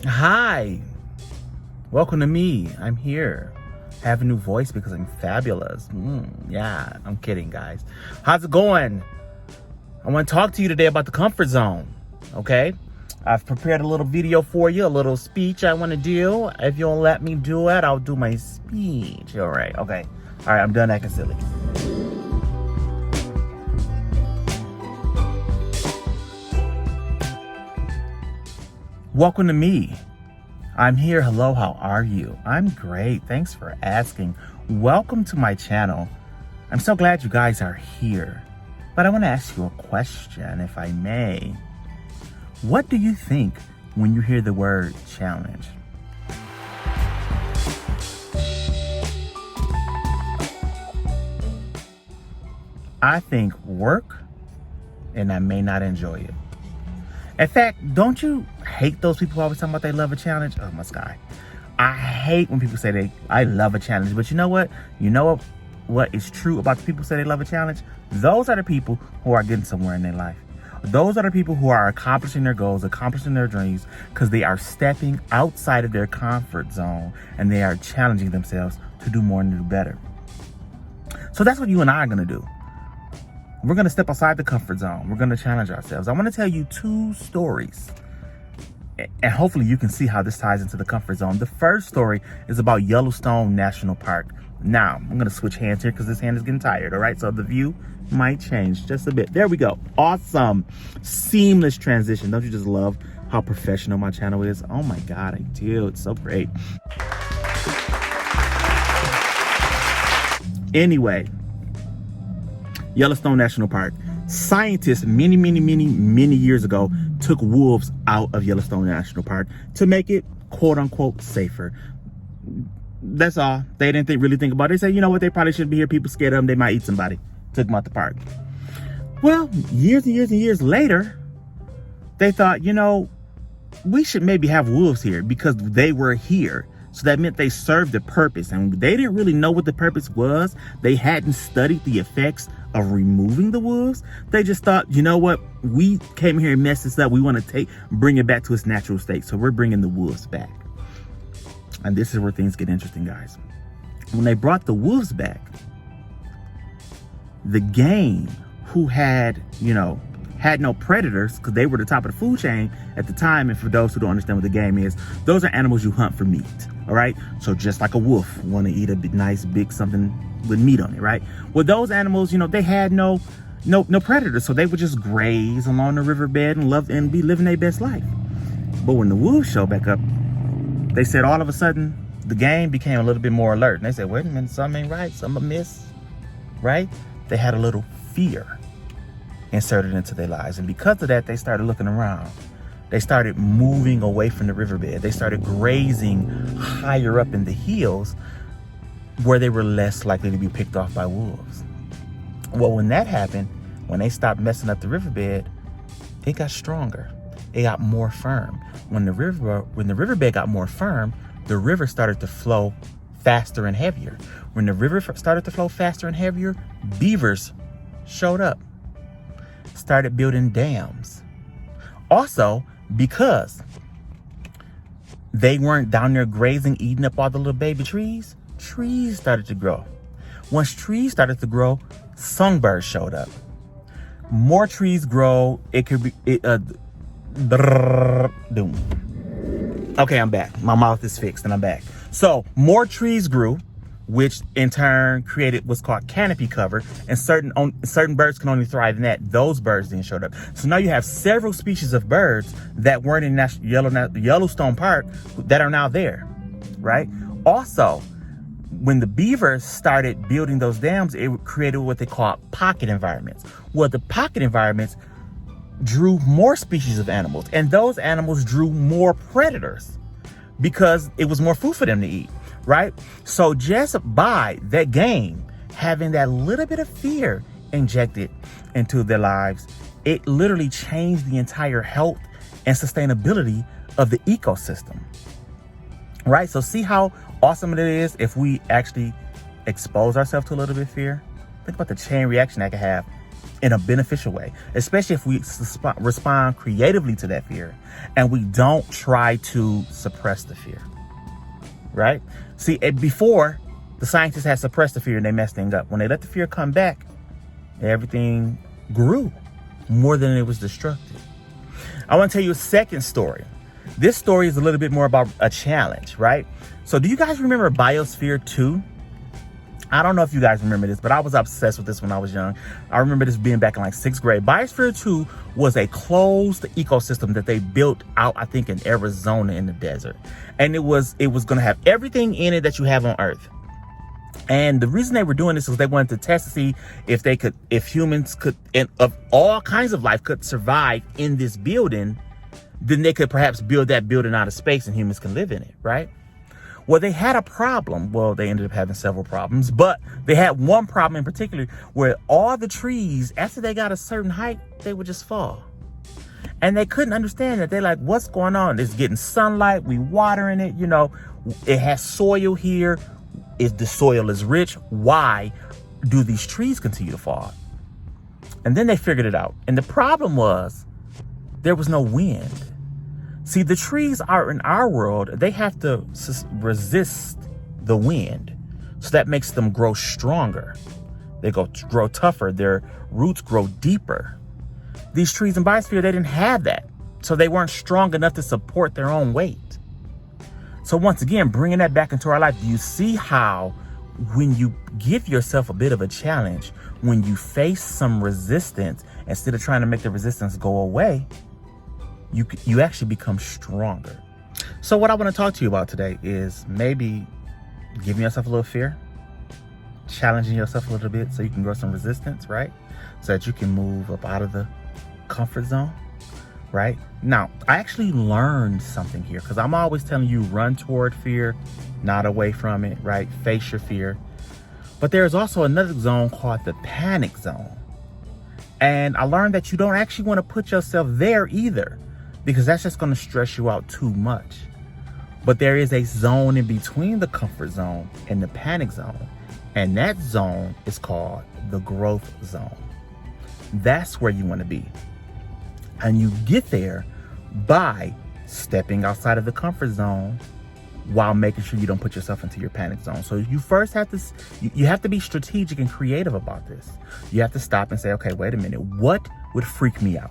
Hi, welcome to me. I'm here. I have a new voice because I'm fabulous. Yeah, I'm kidding, guys. How's it going? I want to talk to you today about the comfort zone. Okay, I've prepared a little video for you, a little speech I want to do. If you'll let me do it, I'll do my speech. All right, okay. All right, I'm done acting silly. Welcome to me. I'm here. Hello, how are you? I'm great. Thanks for asking. Welcome to my channel. I'm so glad you guys are here. But I want to ask you a question, if I may. What do you think when you hear the word challenge? I think work, and I may not enjoy it. In fact, don't you hate those people who always talking about they love a challenge? Oh my God. I hate when people say I love a challenge. But you know what? You know what is true about the people who say they love a challenge? Those are the people who are getting somewhere in their life. Those are the people who are accomplishing their goals, accomplishing their dreams, because they are stepping outside of their comfort zone and they are challenging themselves to do more and do better. So that's what you and I are going to do. We're going to step outside the comfort zone. We're going to challenge ourselves. I want to tell you two stories. And hopefully you can see how this ties into the comfort zone. The first story is about Yellowstone National Park. Now, I'm going to switch hands here because this hand is getting tired. All right. So the view might change just a bit. There we go. Awesome. Seamless transition. Don't you just love how professional my channel is? Oh my God, I do. It's so great. Anyway. Yellowstone National Park. Scientists many years ago took wolves out of Yellowstone National Park to make it quote unquote safer. That's all. They didn't really think about it. They said, you know what, they probably shouldn't be here. People scared of them. They might eat somebody. Took them out the park. Well, years and years later, they thought, we should maybe have wolves here because they were here. So that meant they served a purpose, and they didn't really know what the purpose was. They hadn't studied the effects of removing the wolves. They just thought, you know what? We came here and messed this up. We want to bring it back to its natural state. So we're bringing the wolves back. And this is where things get interesting, guys. When they brought the wolves back, the game who had no predators, because they were the top of the food chain at the time. And for those who don't understand what the game is, those are animals you hunt for meat. All right. So just like a wolf want to eat a nice big something with meat on it. Right. Well, those animals, they had no predators. So they would just graze along the riverbed and be living their best life. But when the wolves showed back up, they said all of a sudden the game became a little bit more alert. And they said, wait a minute, something ain't right. Something amiss. Right. They had a little fear inserted into their lives. And because of that, they started looking around. They started moving away from the riverbed. They started grazing higher up in the hills where they were less likely to be picked off by wolves. Well, when that happened, when they stopped messing up the riverbed, it got stronger. It got more firm. When the riverbed got more firm, the river started to flow faster and heavier. When the river started to flow faster and heavier, beavers showed up. Started building dams. Also, because they weren't down there grazing, eating up all the little baby trees started to grow. Once trees started to grow, songbirds showed up. More trees grow, it could be Okay, I'm back. My mouth is fixed and I'm back. So more trees grew, which in turn created what's called canopy cover, and certain birds can only thrive in that. Those birds then showed up. So now you have several species of birds that weren't in Yellowstone Park that are now there, right? Also, when the beavers started building those dams, it created what they call pocket environments. Well, the pocket environments drew more species of animals, and those animals drew more predators because it was more food for them to eat. Right? So just by that game having that little bit of fear injected into their lives, it literally changed the entire health and sustainability of the ecosystem. Right? So see how awesome it is if we actually expose ourselves to a little bit of fear? Think about the chain reaction that could have in a beneficial way, especially if we respond creatively to that fear and we don't try to suppress the fear, right? See, before, the scientists had suppressed the fear and they messed things up. When they let the fear come back, everything grew more than it was destructive. I want to tell you a second story. This story is a little bit more about a challenge, right? So do you guys remember Biosphere 2? I don't know if you guys remember this, but I was obsessed with this when I was young. I remember this being back in like 6th grade. Biosphere 2 was a closed ecosystem that they built out, I think, in Arizona in the desert. And it was going to have everything in it that you have on Earth. And the reason they were doing this was they wanted to test to see if humans could, and of all kinds of life could survive in this building, then they could perhaps build that building out of space and humans can live in it, right? Well, they had a problem. Well, they ended up having several problems, but they had one problem in particular where all the trees, after they got a certain height, they would just fall. And they couldn't understand that. They're like, what's going on? It's getting sunlight. We watering it. You know, it has soil here. If the soil is rich, why do these trees continue to fall? And then they figured it out. And the problem was there was no wind. See, the trees are in our world, they have to resist the wind. So that makes them grow stronger. They grow tougher. Their roots grow deeper. These trees in Biosphere, they didn't have that. So they weren't strong enough to support their own weight. So once again, bringing that back into our life, do you see how when you give yourself a bit of a challenge, when you face some resistance, instead of trying to make the resistance go away, you actually become stronger. So what I want to talk to you about today is maybe giving yourself a little fear, challenging yourself a little bit so you can grow some resistance, right? So that you can move up out of the comfort zone, right? Now, I actually learned something here because I'm always telling you run toward fear, not away from it, right? Face your fear. But there's also another zone called the panic zone. And I learned that you don't actually want to put yourself there either, because that's just going to stress you out too much. But there is a zone in between the comfort zone and the panic zone. And that zone is called the growth zone. That's where you want to be. And you get there by stepping outside of the comfort zone while making sure you don't put yourself into your panic zone. So you first have to, you have to be strategic and creative about this. You have to stop and say, okay, wait a minute. What would freak me out?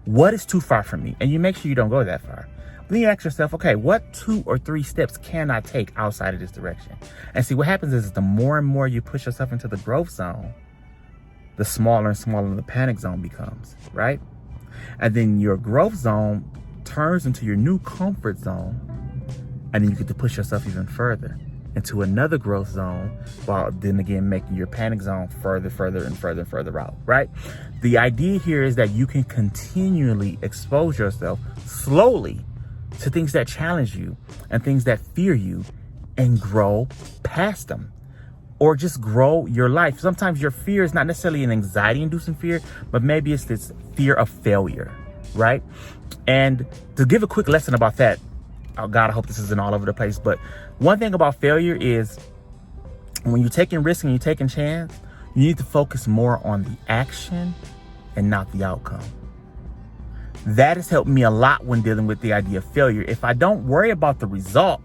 What is too far from me? And you make sure you don't go that far. Then you ask yourself, okay, what 2 or 3 steps can I take outside of this direction? And see, what happens is the more and more you push yourself into the growth zone, the smaller and smaller the panic zone becomes, right? And then your growth zone turns into your new comfort zone. And then you get to push yourself even further into another growth zone, while then again making your panic zone further and further out, right? The idea here is that you can continually expose yourself slowly to things that challenge you and things that fear you and grow past them, or just grow your life. Sometimes your fear is not necessarily an anxiety-inducing fear, but maybe it's this fear of failure, right? And to give a quick lesson about that, oh God, I hope this isn't all over the place, but one thing about failure is when you're taking risks and you're taking chance, you need to focus more on the action and not the outcome. That has helped me a lot when dealing with the idea of failure. If I don't worry about the result,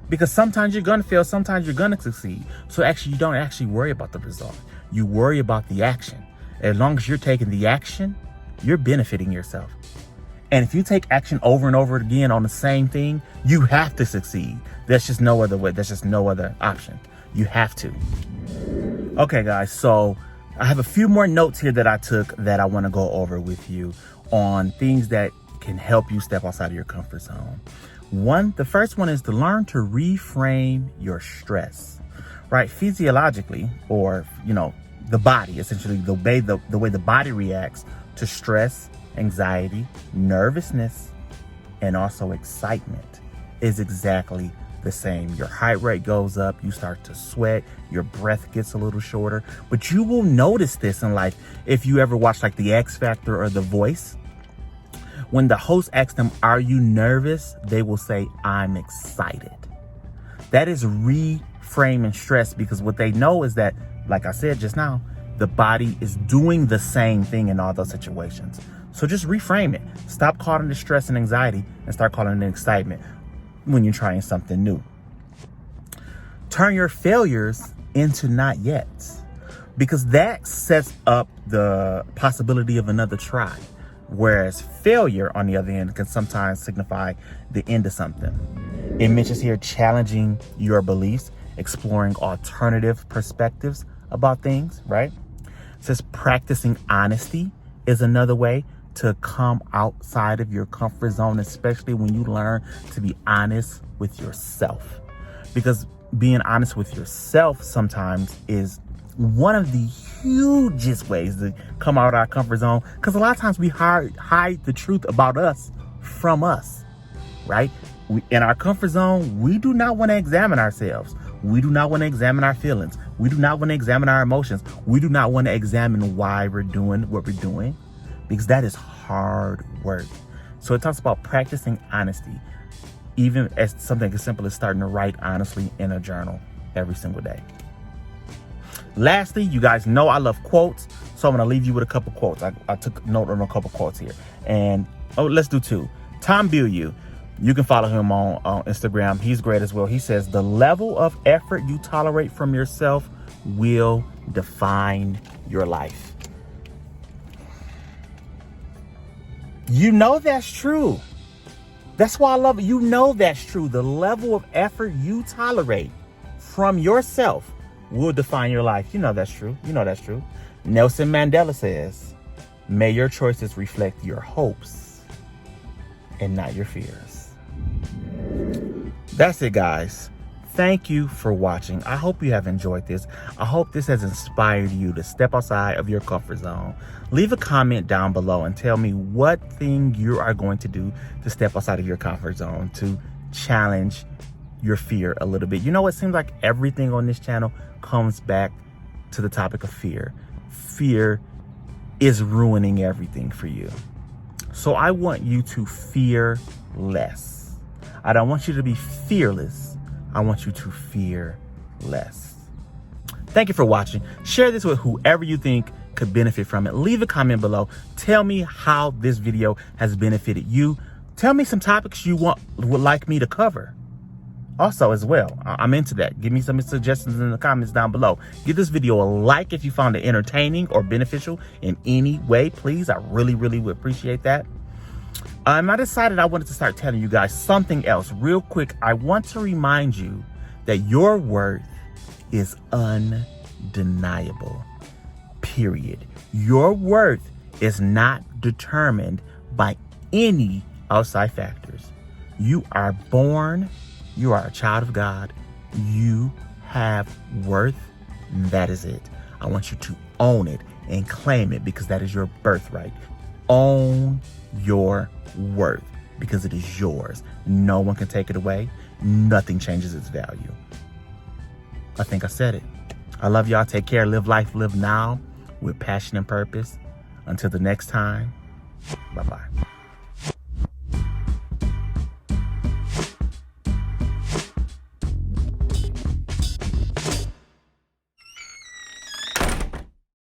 because sometimes you're going to fail, sometimes you're going to succeed. So actually, you don't actually worry about the result. You worry about the action. As long as you're taking the action, you're benefiting yourself. And if you take action over and over again on the same thing, you have to succeed. There's just no other way. There's just no other option. You have to. Okay, guys. So I have a few more notes here that I took that I want to go over with you on things that can help you step outside of your comfort zone. The first one is to learn to reframe your stress, right? Physiologically, or, the body, essentially the way the body reacts to stress, anxiety, nervousness, and also excitement is exactly the same. Your heart rate goes up, you start to sweat, your breath gets a little shorter. But you will notice this in life if you ever watch like the X Factor or The Voice. When the host asks them, "Are you nervous?" they will say, "I'm excited." That is reframing stress, because what they know is that, like I said just now, The body is doing the same thing in all those situations. So just reframe it. Stop calling it stress and anxiety and start calling it excitement when you're trying something new. Turn your failures into not yet, because that sets up the possibility of another try. Whereas failure, on the other hand, can sometimes signify the end of something. It mentions here challenging your beliefs, exploring alternative perspectives about things, right? It says practicing honesty is another way to come outside of your comfort zone, especially when you learn to be honest with yourself. Because being honest with yourself sometimes is one of the hugest ways to come out of our comfort zone, because a lot of times we hide the truth about us from us, right? In our comfort zone, we do not want to examine ourselves. We do not want to examine our feelings. We do not want to examine our emotions. We do not want to examine why we're doing what we're doing, because that is hard work. So it talks about practicing honesty, even as something as simple as starting to write honestly in a journal every single day. Lastly, you guys know I love quotes, so I'm going to leave you with a couple quotes. I took note on a couple quotes here. And, let's do two. Tom Bilyeu, you can follow him on Instagram. He's great as well. He says, the level of effort you tolerate from yourself will define your life. You know that's true. That's why I love it. You know that's true. The level of effort you tolerate from yourself will define your life. You know that's true. You know that's true. Nelson Mandela says, may your choices reflect your hopes and not your fears. That's it, guys. Thank you for watching. I hope you have enjoyed this. I hope this has inspired you to step outside of your comfort zone. Leave a comment down below and tell me what thing you are going to do to step outside of your comfort zone, to challenge your fear a little bit. You know, it seems like everything on this channel comes back to the topic of fear. Fear is ruining everything for you. So I want you to fear less. I don't want you to be fearless. I want you to fear less. Thank you for watching. Share this with whoever you think could benefit from it. Leave a comment below. Tell me how this video has benefited you. Tell me some topics you would like me to cover. Also, as well, I'm into that. Give me some suggestions in the comments down below. Give this video a like if you found it entertaining or beneficial in any way, please. I really, really would appreciate that. I decided I wanted to start telling you guys something else real quick. I want to remind you that your worth is undeniable, period. Your worth is not determined by any outside factors. You are born. You are a child of God. You have worth. That is it. I want you to own it and claim it, because that is your birthright. Own your worth, because it is yours. No one can take it away. Nothing changes its value. I think I said it. I love y'all. Take care. Live life. Live now with passion and purpose. Until the next time. Bye-bye.